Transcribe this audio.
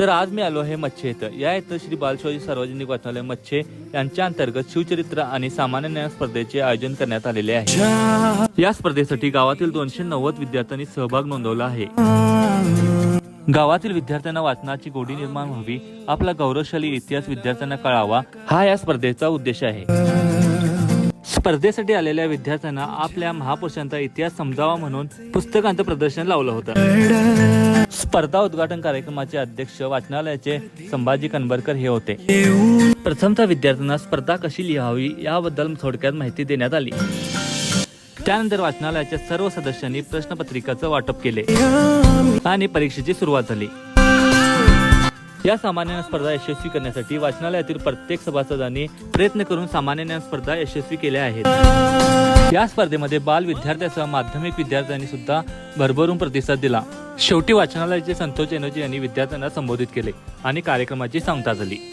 तर आज मी आलो आहे मच्छे इथं. या इथं श्री बालशिवाजी सार्वजनिक वाचनालय मच्छे यांच्या अंतर्गत शिवचरित्र आणि सामान्य ज्ञान स्पर्धेचे आयोजन करण्यात आलेले आहे. या स्पर्धेसाठी गावातील 290 विद्यार्थ्यांनी सहभाग नोंदवला आहे. गावातील विद्यार्थ्यांना वाचनाची गोडी निर्माण व्हावी, आपला गौरवशाली इतिहास विद्यार्थ्यांना कळावा, हा या स्पर्धेचा उद्देश आहे. स्पर्धेसाठी आलेल्या विद्यार्थ्यांना आपल्या महापुरुषांचा इतिहास समजावा म्हणून पुस्तकांचं प्रदर्शन लावलं होतं. स्पर्धा उद्घाटन कार्यक्रमाचे अध्यक्ष वाचनालयाचे संभाजी कनबरकर हे होते. प्रथमतः विद्यार्थ्यांना स्पर्धा कशी लिहावी याबद्दल थोडक्यात माहिती देण्यात आली. त्यानंतर वाचनालयाच्या सर्व सदस्यांनी प्रश्नपत्रिकाचं वाटप केले आणि परीक्षेची सुरुवात झाली. या सामान्य ज्ञान स्पर्धा यशस्वी करण्यासाठी वाचनालयातील प्रत्येक सभासदांनी प्रयत्न करून सामान्य ज्ञान स्पर्धा यशस्वी केल्या आहेत. या स्पर्धेमध्ये बाल विद्यार्थ्यांसह माध्यमिक विद्यार्थ्यांनी सुद्धा भरभरून प्रतिसाद दिला. शेवटी वाचनालयाचे संतोष एनोजी यांनी विद्यार्थ्यांना संबोधित केले आणि कार्यक्रमाची सांगता झाली.